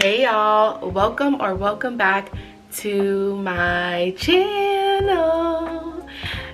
Hey y'all, welcome back to my channel.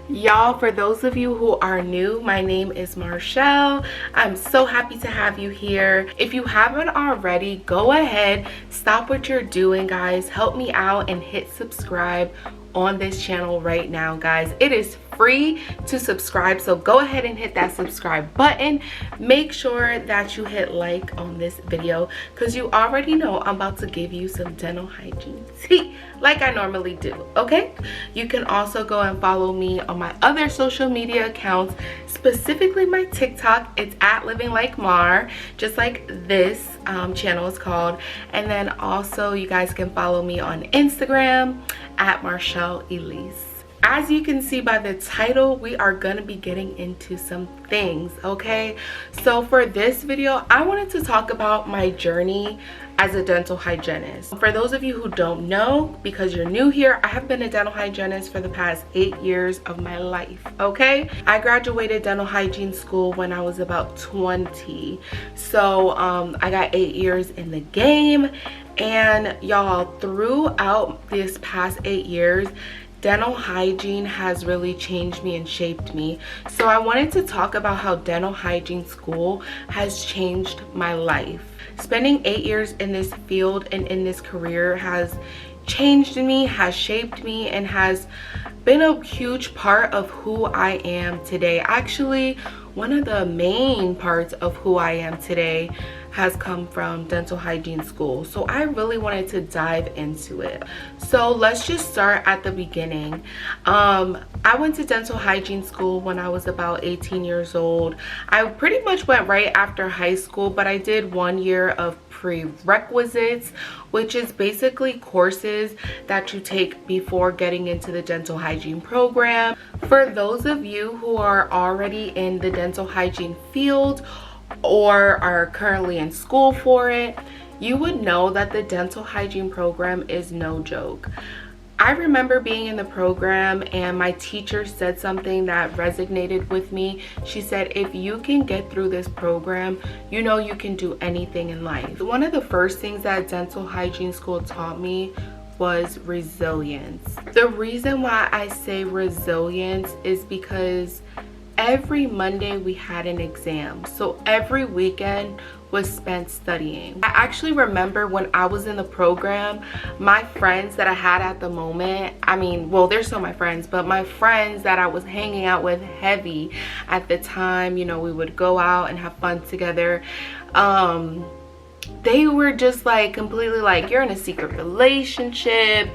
Y'all, for those of you who are new, my name is Marchelle. I'm so happy to have you here. If you haven't already, go ahead, stop what you're doing, guys. Help me out and hit subscribe on this channel right now, guys. It is free to subscribe, so go ahead and hit that subscribe button. Make sure that you hit like on this video because you already know I'm about to give you some dental hygiene tea like I normally do. Okay, you can also go and follow me on my other social media accounts, specifically my TikTok. It's at Livinglikemarr, just like this channel is called. And then also you guys can follow me on Instagram at marchelle elise. As you can see by the title, we are going to be getting into some things, okay? So for this video, I wanted to talk about my journey as a dental hygienist. For those of you who don't know, because you're new here, I have been a dental hygienist for the past 8 years of my life, okay? I graduated dental hygiene school when I was about 20. So I got 8 years in the game. And y'all, throughout this past 8 years, dental hygiene has really changed me and shaped me. So I wanted to talk about how dental hygiene school has changed my life. Spending 8 years in this field and in this career has changed me, has shaped me, and has been a huge part of who I am today. Actually, one of the main parts of who I am today has come from dental hygiene school. So I really wanted to dive into it. So let's just start at the beginning. I went to dental hygiene school when I was about 18 years old. I pretty much went right after high school, but I did 1 year of prerequisites, which is basically courses that you take before getting into the dental hygiene program. For those of you who are already in the dental hygiene field or are currently in school for it, you would know that the dental hygiene program is no joke. I remember being in the program and my teacher said something that resonated with me. She said, if you can get through this program, you know you can do anything in life. One of the first things that dental hygiene school taught me was resilience. The reason why I say resilience is because every Monday we had an exam, so every weekend was spent studying. I actually remember when I was in the program, my friends that I had at the moment, I mean, well, they're still my friends, but my friends that I was hanging out with heavy at the time, you know, we would go out and have fun together. They were just like completely like, you're in a secret relationship,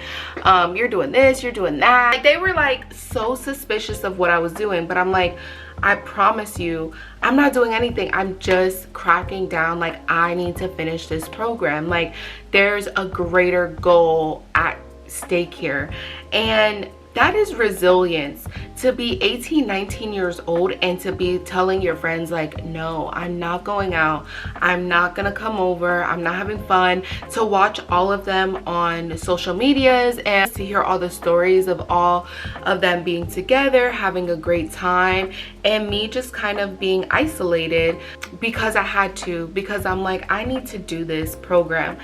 you're doing this, you're doing that. Like, they were like so suspicious of what I was doing, but I'm like, I promise you, I'm not doing anything. I'm just cracking down. Like, I need to finish this program. Like, there's a greater goal at stake here. And that is resilience, to be 18, 19 years old and to be telling your friends like, no, I'm not going out, I'm not gonna come over, I'm not having fun, to watch all of them on social medias and to hear all the stories of all of them being together, having a great time, and me just kind of being isolated because I had to, because I'm like, I need to do this program.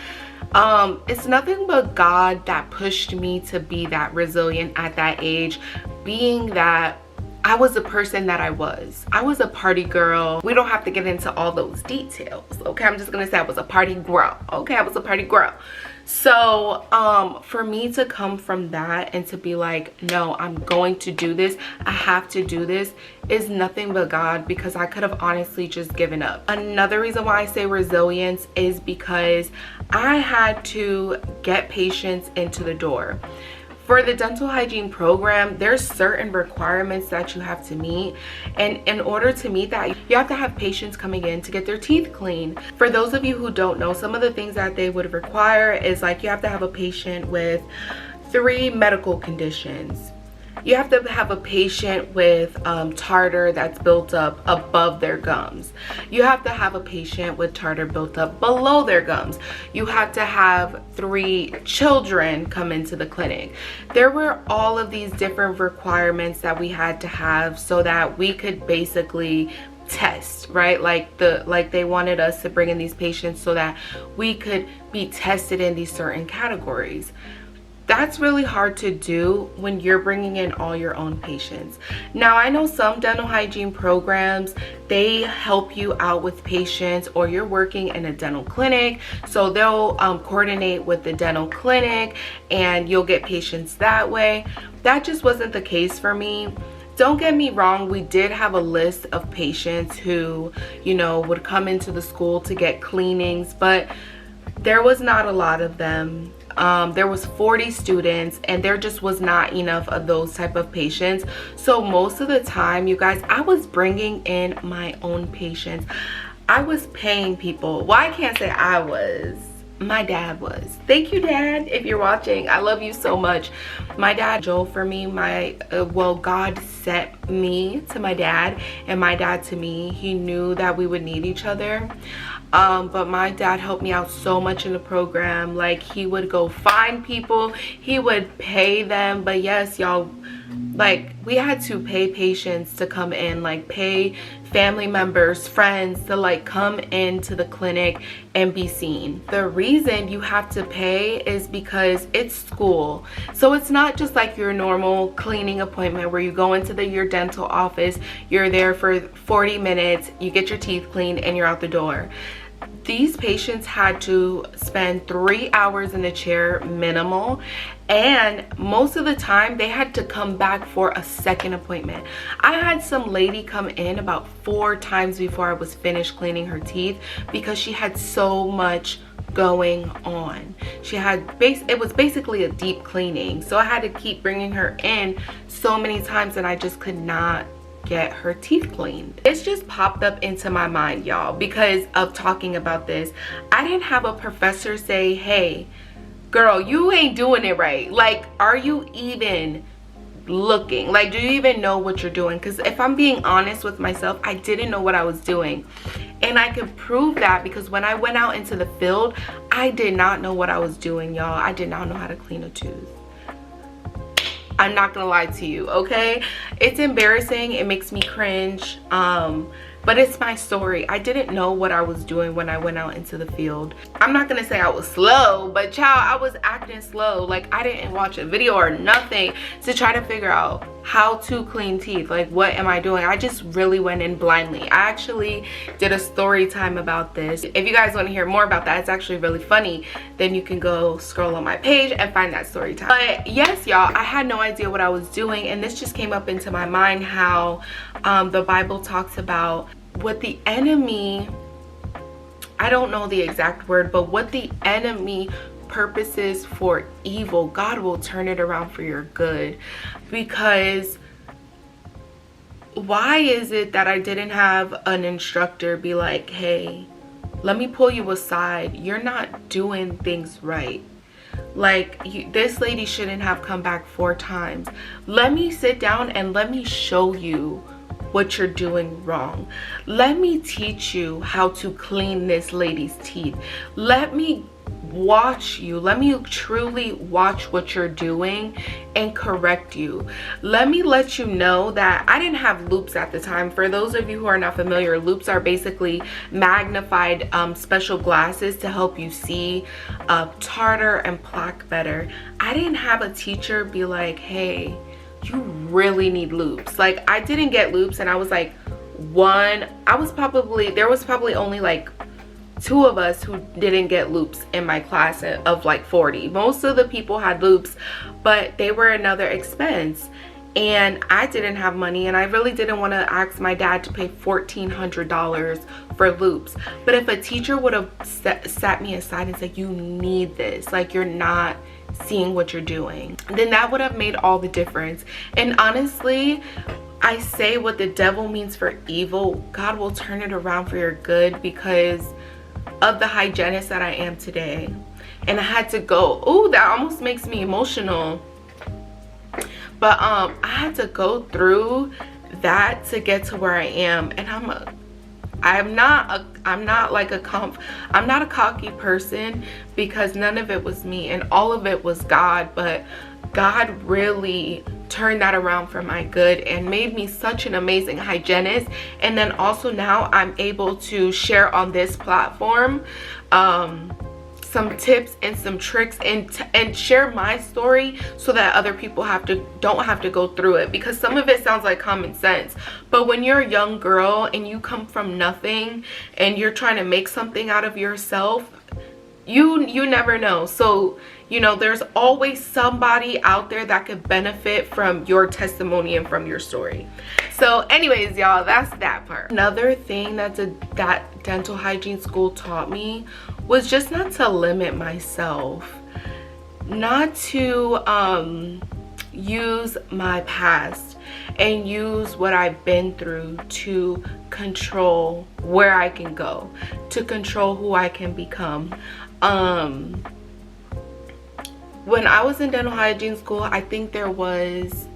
It's nothing but God that pushed me to be that resilient at that age, being that I was the person that I was. I was a party girl. We don't have to get into all those details, okay? I'm just gonna say I was a party girl, okay? I was a party girl. So for me to come from that and to be like, no, I'm going to do this, I have to do this, is nothing but God, because I could have honestly just given up. Another reason why I say resilience is because I had to get patients into the door. For the dental hygiene program, there's certain requirements that you have to meet, and in order to meet that, you have to have patients coming in to get their teeth cleaned. For those of you who don't know, some of the things that they would require is like, you have to have a patient with 3 medical conditions. You have to have a patient with tartar that's built up above their gums. You have to have a patient with tartar built up below their gums. You have to have 3 children come into the clinic. There were all of these different requirements that we had to have so that we could basically test, right? Like they wanted us to bring in these patients so that we could be tested in these certain categories. That's really hard to do when you're bringing in all your own patients. Now, I know some dental hygiene programs, they help you out with patients, or you're working in a dental clinic, so they'll coordinate with the dental clinic and you'll get patients that way. That just wasn't the case for me. Don't get me wrong, we did have a list of patients who, you know, would come into the school to get cleanings, but there was not a lot of them. There was 40 students and there just was not enough of those type of patients. So most of the time, you guys, I was bringing in my own patients. I was paying people. Well, I can't say I was. My dad was. Thank you, Dad, if you're watching. I love you so much. My dad, Joel, for me, well, God sent me to my dad and my dad to me. He knew that we would need each other. But my dad helped me out so much in the program. Like, he would go find people, he would pay them. But yes, y'all, like, we had to pay patients to come in, like pay family members, friends to like come into the clinic and be seen. The reason you have to pay is because it's school. So it's not just like your normal cleaning appointment where you go into your dental office, you're there for 40 minutes, you get your teeth cleaned and you're out the door. These patients had to spend 3 hours in the chair minimal, and most of the time they had to come back for a second appointment. I had some lady come in about 4 times before I was finished cleaning her teeth because she had so much going on. She had it was basically a deep cleaning, so I had to keep bringing her in so many times and I just could not get her teeth cleaned. It's just popped up into my mind, y'all, because of talking about this. I didn't have a professor say, hey girl, you ain't doing it right. Like, are you even looking? Like, do you even know what you're doing? Because if I'm being honest with myself, I didn't know what I was doing. And I could prove that because when I went out into the field, I did not know what I was doing, y'all. I did not know how to clean a tooth. I'm not gonna lie to you, okay? It's embarrassing, it makes me cringe, but it's my story. I didn't know what I was doing when I went out into the field. I'm not gonna say I was slow, but child, I was acting slow. Like, I didn't watch a video or nothing to try to figure out how to clean teeth. Like, what am I doing? I just really went in blindly. I actually did a story time about this. If you guys want to hear more about that, it's actually really funny, then you can go scroll on my page and find that story time. But yes, y'all, I had no idea what I was doing, and this just came up into my mind how the Bible talks about what the enemy, I don't know the exact word, but what the enemy purposes for evil, God will turn it around for your good. Because why is it that I didn't have an instructor be like, hey, let me pull you aside, you're not doing things right. Like, this lady shouldn't have come back 4 times. Let me sit down and let me show you what you're doing wrong. Let me teach you how to clean this lady's teeth. Let me watch you. Let me truly watch what you're doing and correct you. Let me let you know that I didn't have loops at the time. For those of you who are not familiar, loops are basically magnified special glasses to help you see tartar and plaque better. I didn't have a teacher be like, hey, you really need loops. Like, I didn't get loops, and I was like there was probably only like 2 of us who didn't get loops in my class of like 40. Most of the people had loops, but they were another expense, and I didn't have money, and I really didn't want to ask my dad to pay $1,400 for loops. But if a teacher would have sat me aside and said, you need this, like, you're not seeing what you're doing, then that would have made all the difference. And honestly, I say what the devil means for evil, God will turn it around for your good, because of the hygienist that I am today. And I had to go, oh, that almost makes me emotional, but I had to go through that to get to where I am. And I'm not a cocky person, because none of it was me and all of it was God. But God really turned that around for my good and made me such an amazing hygienist. And then also now I'm able to share on this platform some tips and some tricks, and share my story so that other people don't have to go through it, because some of it sounds like common sense, but when you're a young girl and you come from nothing and you're trying to make something out of yourself, you never know. So you know, there's always somebody out there that could benefit from your testimony and from your story. So anyways, y'all, that's that part. Another thing that dental hygiene school taught me was just not to limit myself, not to use my past and use what I've been through to control where I can go, to control who I can become. When I was in dental hygiene school, I think there was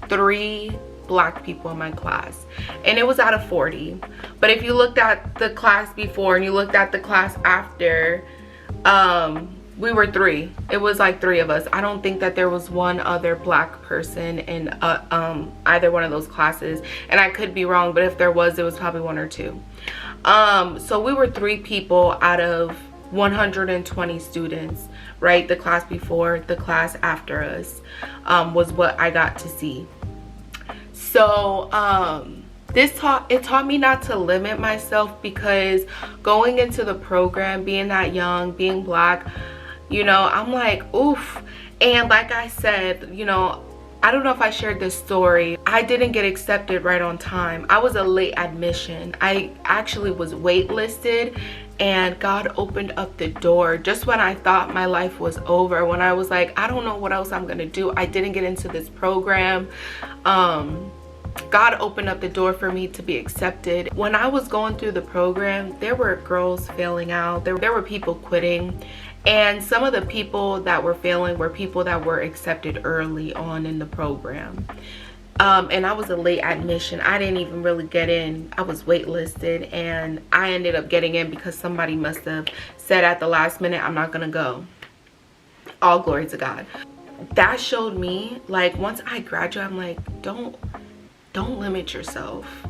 3 black people in my class, and it was out of 40. But if you looked at the class before and you looked at the class after, we were 3. It was like 3 of us. I don't think that there was one other black person in either one of those classes, and I could be wrong, but if there was, it was probably 1 or 2. So we were 3 people out of 120 students, right? The class before, the class after us was what I got to see. So it taught me not to limit myself, because going into the program, being that young, being black, you know, I'm like, oof. And like I said, you know, I don't know if I shared this story. I didn't get accepted right on time. I was a late admission. I actually was waitlisted, and God opened up the door just when I thought my life was over, when I was like, I don't know what else I'm gonna do. I didn't get into this program. God opened up the door for me to be accepted. When I was going through the program, there were girls failing out. There were people quitting. And some of the people that were failing were people that were accepted early on in the program. And I was a late admission. I didn't even really get in. I was waitlisted, and I ended up getting in because somebody must have said at the last minute, I'm not gonna go. All glory to God. That showed me, like, once I graduated, I'm like, don't limit yourself.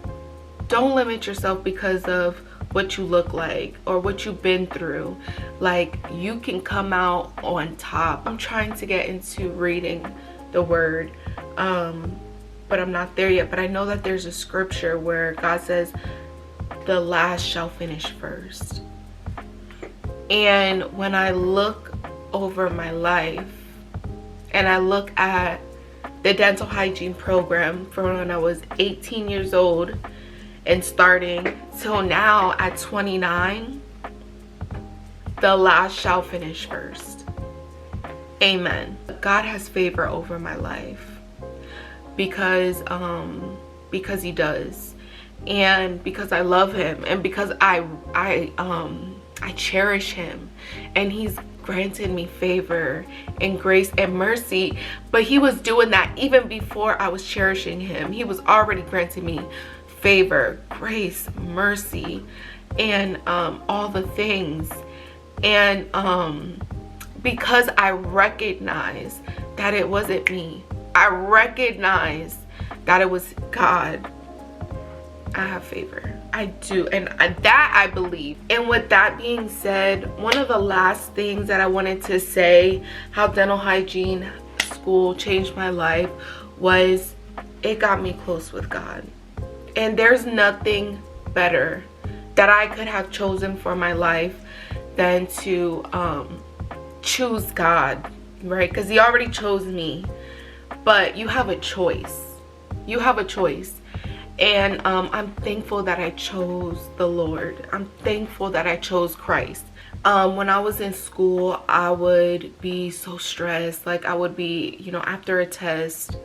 Don't limit yourself because of what you look like or what you've been through. Like, you can come out on top. I'm trying to get into reading the word, but I'm not there yet. But I know that there's a scripture where God says the last shall finish first. And when I look over my life and I look at the dental hygiene program from when I was 18 years old and starting till now at 29, the last shall finish first. Amen. God has favor over my life because he does, and because I love him, and because I cherish him, and he's granted me favor and grace and mercy. But he was doing that even before I was cherishing him. He was already granting me favor, grace, mercy, and all the things. And because I recognize that it wasn't me, I recognize that it was God, I have favor. I do, and that I believe. And with that being said, one of the last things that I wanted to say, how dental hygiene school changed my life, was it got me close with God. And there's nothing better that I could have chosen for my life than to choose God, right? Because he already chose me, but you have a choice. You have a choice. And I'm thankful that I chose the Lord. I'm thankful that I chose Christ. When I was in school, I would be so stressed. Like, I would be, you know, after a test,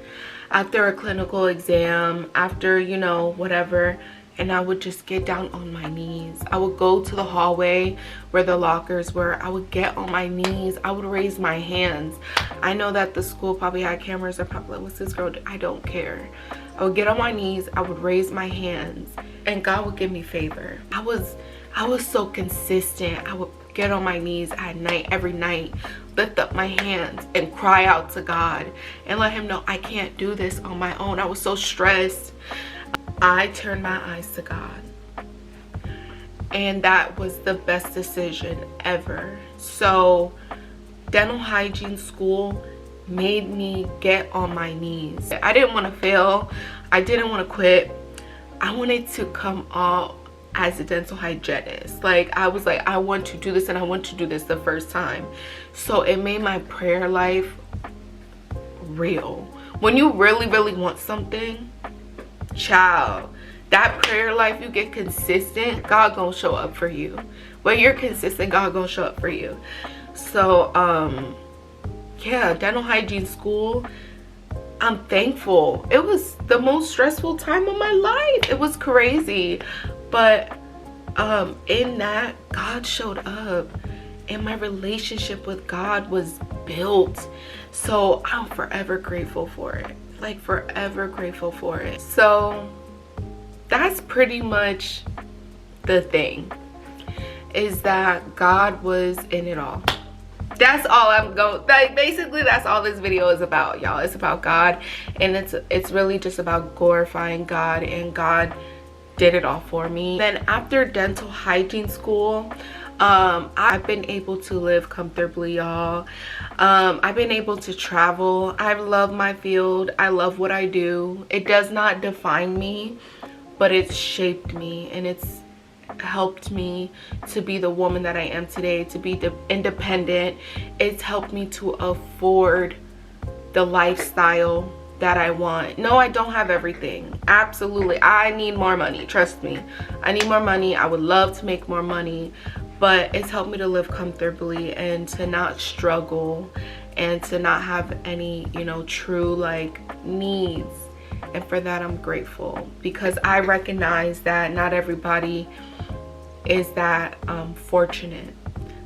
after a clinical exam, after, you know, whatever, and I would just get down on my knees. I would go to the hallway where the lockers were. I would get on my knees. I would raise my hands. I know that the school probably had cameras. They're probably like, what's this girl do? I don't care. I would get on my knees. I would raise my hands, and God would give me favor. I was so consistent. I would get on my knees at night, every night, lift up my hands and cry out to God and let him know I can't do this on my own. I was so stressed. I turned my eyes to God, and that was the best decision ever. So dental hygiene school made me get on my knees. I didn't want to fail. I didn't want to quit. I wanted to come out as a dental hygienist. Like, I was like, I want to do this, and I want to do this the first time. So it made my prayer life real. When you really, really want something, child, that prayer life, you get consistent, God gonna show up for you. When you're consistent, God gonna show up for you. So yeah, dental hygiene school, I'm thankful. It was the most stressful time of my life. It was crazy, but in that, God showed up, and my relationship with God was built. So I'm forever grateful for it. Like, forever grateful for it. So that's pretty much the thing, is that God was in it all. That's all I'm going, like, basically that's all this video is about, y'all. It's about God, and it's really just about glorifying God, and God did it all for me. Then after dental hygiene school, I've been able to live comfortably, y'all. I've been able to travel. I love my field. I love what I do. It does not define me, but it's shaped me, and it's helped me to be the woman that I am today, to be independent. It's helped me to afford the lifestyle that I want. No, I don't have everything. Absolutely, I need more money. Trust me, I need more money. I would love to make more money, but it's helped me to live comfortably and to not struggle and to not have any, you know, true like needs. And for that, I'm grateful, because I recognize that not everybody is that fortunate.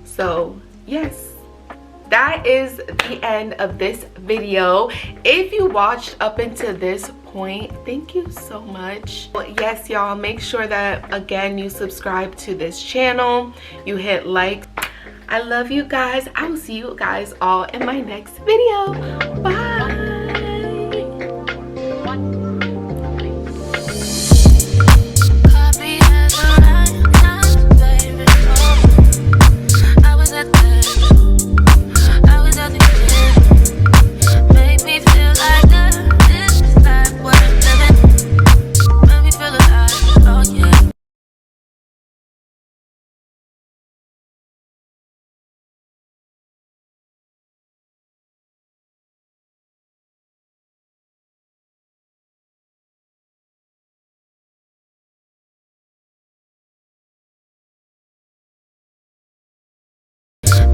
So yes, that is the end of this video. If you watched up until this point, thank you so much. Yes, y'all, make sure that again you subscribe to this channel, you hit like. I love you guys. I will see you guys all in my next video. Bye.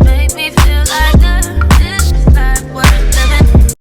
Make me feel like